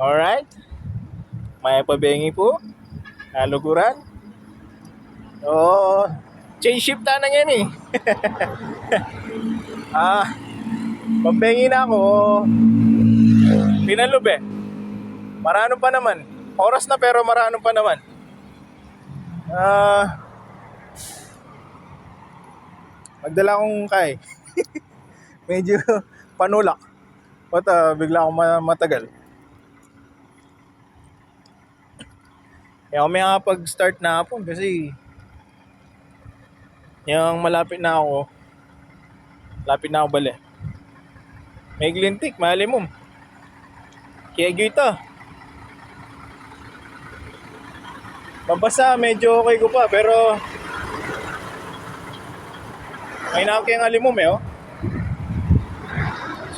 Alright. May pabengi po. Naluguran. Oo. Change shift na yan eh. Pabengi na ako. Pinalub eh. Marano pa naman. Oras na pero marano pa naman. Magdala akong kay. Medyo panulak. Bigla akong matagal. Kaya may pag-start na hapon kasi yung malapit na ako bali. May glintik, malimom. Kaya gyuta. Pambasa, medyo okay ko pa pero may nakakaya ng alimom eh oh.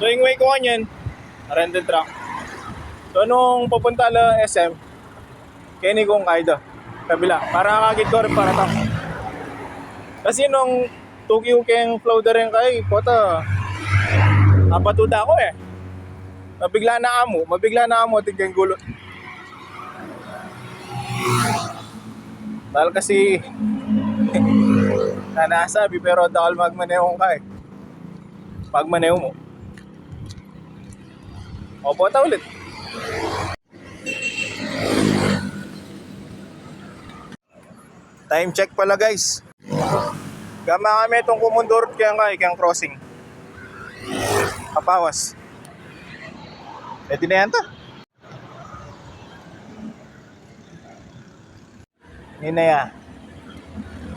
So yung way ko kanyan, rented truck. So nung papunta la SM, kaya kong kaida kabila para kakagit ko rin para tao. Kasi nung tugi ko kayong flow da rin kay pota napatuda ako eh. Mabigla na amo tigyan gulo. Dahil kasi nanasabi pero dahil magmaneho ka eh. Magmaneho mo. Opo ta ulit. Time check pala guys. Gama kami itong kumundurot kayang crossing. Kapawas. Pwede na yan to. Ninaya.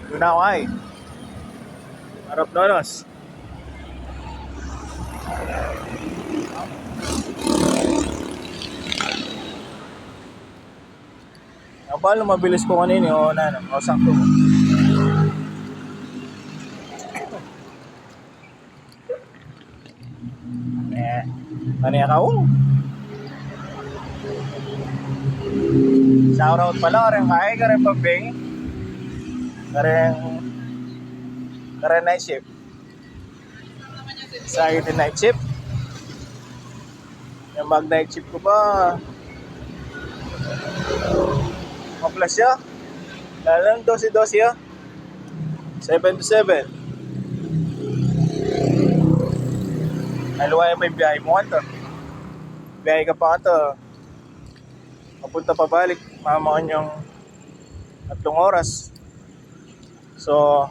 Doon ako ay. Harap donos. Paano mabilis ko kanini o sakto mo. Ano ka shout out pala rin kaya ka rin pambing. Karen night shift. Sa akin din night shift. Yung mag night shift ko ba maplas siya. Lalo ng 12 ya. 7 to 7. Naluwaya pa yung biyahe mo kanto. Biyahe ka pa kanto. Papunta pa balik. Mamakan yung 3 oras. So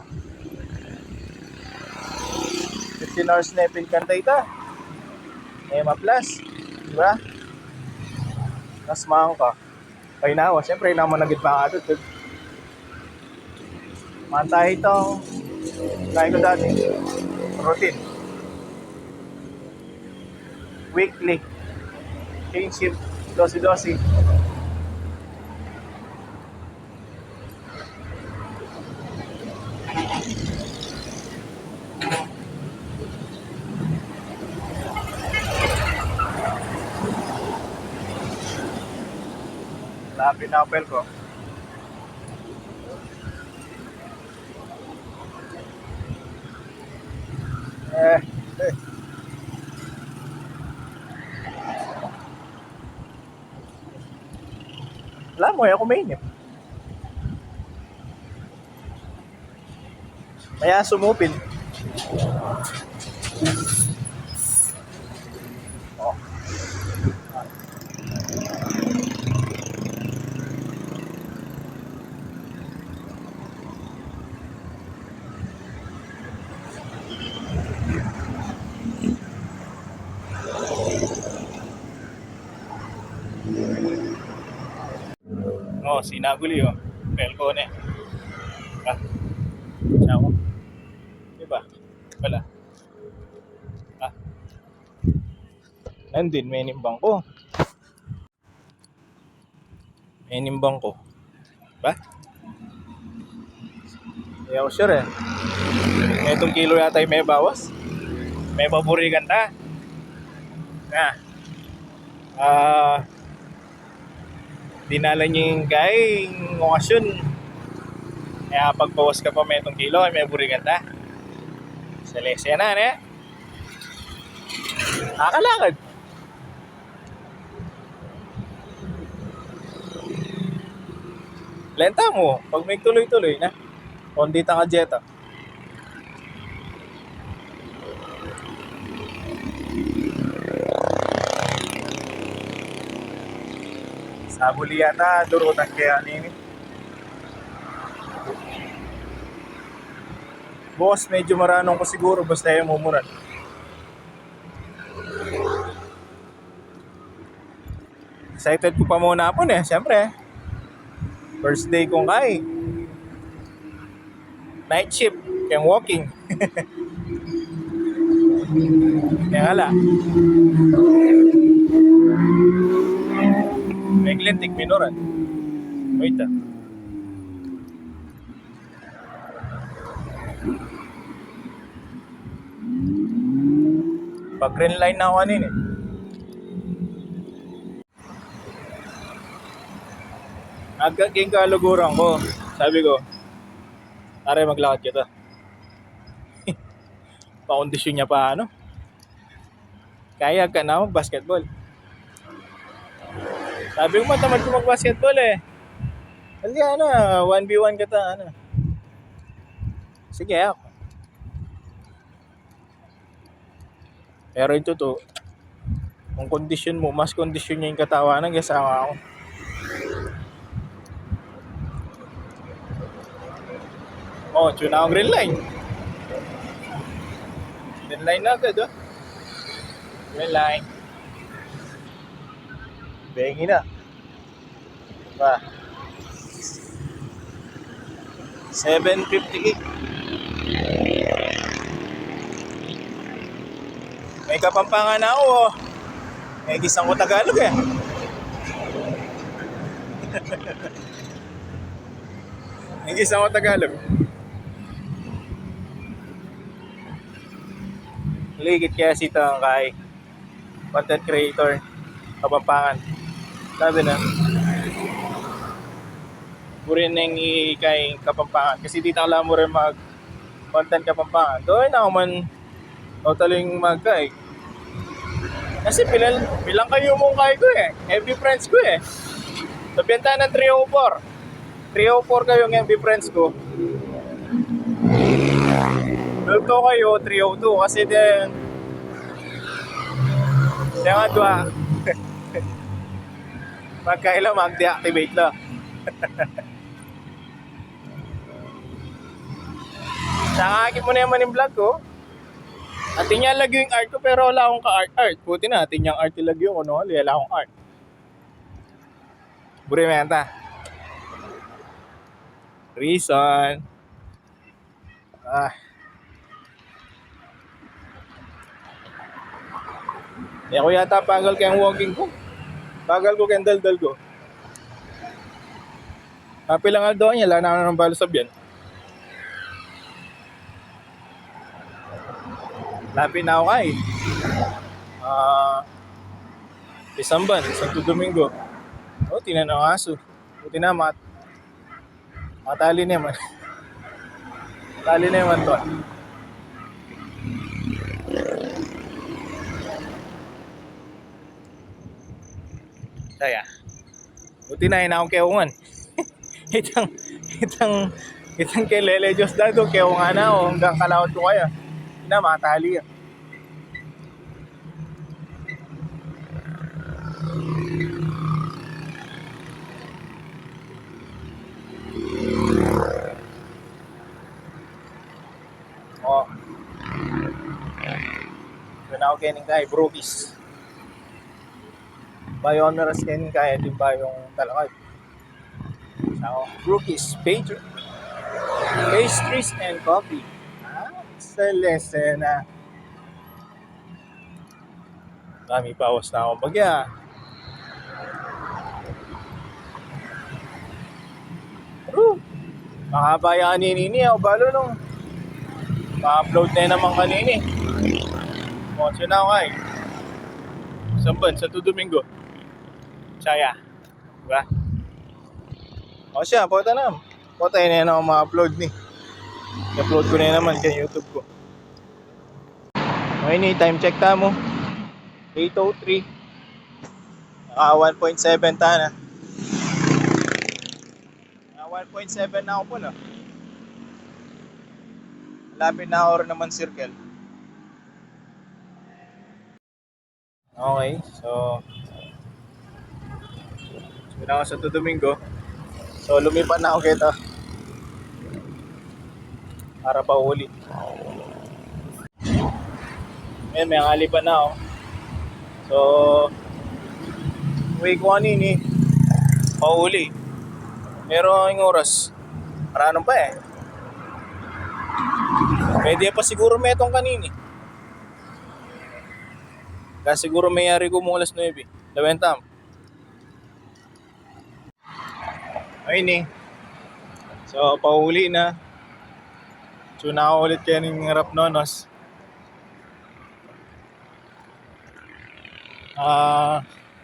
15 hours na ipinkantay ta. Maplas. Diba? Mas mahang ka. Kaya na ako. Siyempre, naman nagit pa ka ito. Mantahi itong kaya ko dati. Routine. Weekly. Change shift. 12-12. Lapit na apel ko. Alam mo, ako mainip. Kaya sumupin. Oh. Oh, sinaguli oh. Pelcone. Siya diba? Wala. Nandun, may nimbang ko. Ba? Hindi ako sure eh. May 2 kilo yata yung may bawas. May paburigan ta. Dinala niya yung guy ng okasyon. Kaya pagbawas ka pa may 2 kilo ay may burigan ta. Sa lesya na Nakalakad. Lenta mo. Pag may tuloy-tuloy na. Kung di ka jeta. Sabuli yata, durutan kaya nini. Boss, medyo maranong ko siguro basta yung mumuran. Excited ko pa muna po siyempre. First day kong kay. Night shift, kaya walking. Kaya ngala. May glintik minoran. Wait ah. Pag green line na ako kanina Agkaking kaluguran ko. Sabi ko, tara maglakad kita. Pa-kondisyon niya pa ano. Kaya ka na mag-basketball. Sabi ko matamad ko mag-basketball Hindi 1v1 kita Sige ako. Pero ito to, kung kondisyon mo, mas kondisyon niya yung katawanan kaysa ako. Oh, tune ako green line. Green line na agad Green line. Bengi na. Pa. 758. May Kapampangan na ako May gisang ko Tagalog May gisang ko Tagalog. Ligit kaya si kay content creator Kapampangan. Sabi na burin nang kay Kapampangan kasi dito alam mo rin mag content Kapampangan. Doon ako man taling magkay. Kasi bilang kayo mong kay ko FB friends ko Sa benta ng 304. 304 kayo ng FB friends ko. Dito kayo 302 kasi din nga dua. Magkailan mag-deactivate lang. Nakakit mo na naman yung vlog ko. Atin niya lagyo yung art ko pero wala akong ka-art. Buti na atin niyang art ilagyo ko wala akong art. Burimenta. Reason. Ako yata pagal kayang walking ko. Pagal ko kayang daldal ko. Kapilang doon niya, lana na ng balo sa biyan. Lapit na ako kay. Isang Santo Domingo. Tinan ang aso. Buti na matali naman. Tali naman to. Kaya. Buti na akong keungan. itang kay Lele Diyos dado keungan na hanggang kalawat ko kaya. Na matali Now kening kay Brookies. Bayoneras kening kaya di ba yung talakay. So, Brookies pastries and coffee. Celeste na. Dami pawas na akong bagya. Makabaya kanini ako balo nung ma-upload na naman kanini. Siya na ako kay Santo Domingo. Saya. Diba? Siya, pota na. Pota na ako ma-upload ni. I-upload ko na naman kay YouTube ko. Okay ni, time check mo. 8:03. Naka 1.7 ta na. 1.7 na ako pala. Malapit na ako rin naman circle. Okay, so na ako sa Santo Domingo. So lumipat na ako kita para pauuli. Ngayon may kalipan na ako. So uwi ko kanini pauuli. Pero yung oras marano pa eh. Pwede pa siguro metong kanini. Kasi siguro mayari ko mong alas 9. Lawentam. Ayun eh. So pauuli na. So na ako ulit kaya ng Rap Nonos.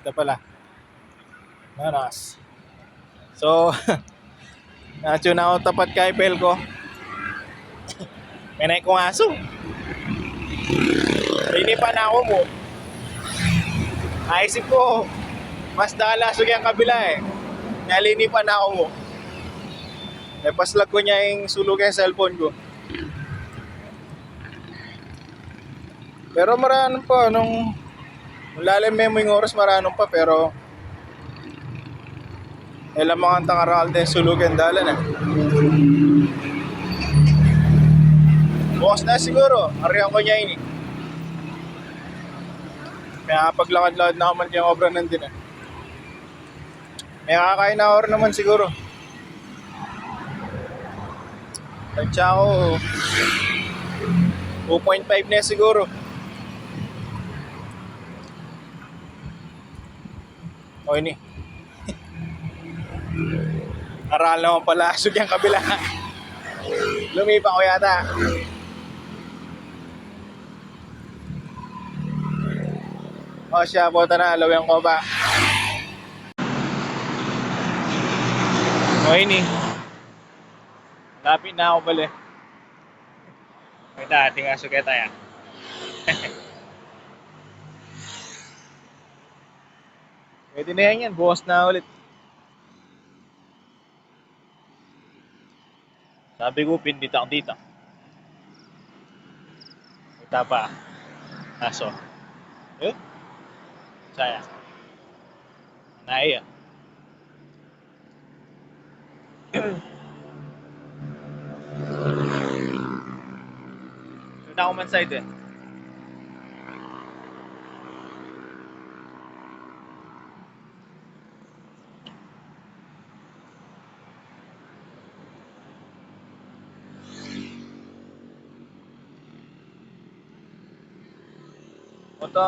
Ito pala. Nonos. So na ako tapat kay Pelco. May naik kong aso. Linipan na ako mo. Naisip ko, mas nakalasog yung kabila eh. Nalinipan na ako mo. Paslag ko niya yung sulog yung cellphone ko. Pero maranong pa, nung lalim mo yung oras maranong pa, pero ilang mga tangaral din sulog yung dalan eh. Bukas na siguro, ariyan ko niya ini. Kaya paglakad-lakad na naman yung obra nandun eh. May kakain na hour naman siguro. Tansya ko 2.5 na siguro. O ini. Aral naman pala, asog yung kabila. Lumipa ko yata. O siya, bota na, lawang ko ba? O ini. Lapit na ako bali. Kita, ating aso kaya tayo. Pwede na yan, bukas na ulit. Sabi ko, pindita ang dita. Kita pa. Aso. Eh? Saya. Naya. Ito na ako man side eh. Ito.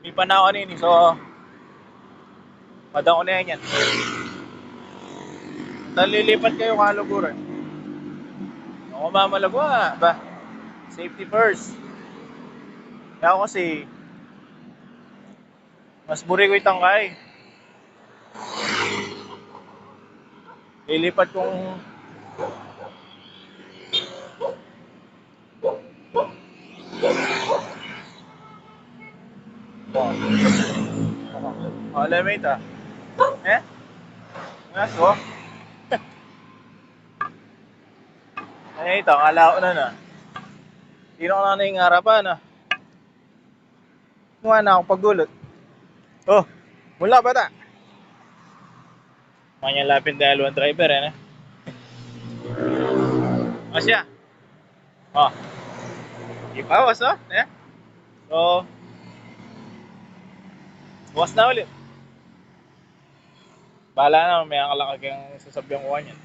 May panahon kanini, so madako na yan. Nalilipat kayo kaluguran. Ako mamalagwa ba? Safety first. Kaya ako kasi mas buri ko itangkay. Lilipat kong lemate ah. Eh? Ngaso? Ay, ito, kalao na na. Hindi na ko na yung harapan ah. Kumuha na akong paggulot. Oh, mula ba ta? Manyalapin dahil one driver eh. O siya. Oh. Ipawas oh. Eh? So, bukas na ulit. Bahala na, may akalakag yung sasabihan ko kanyan.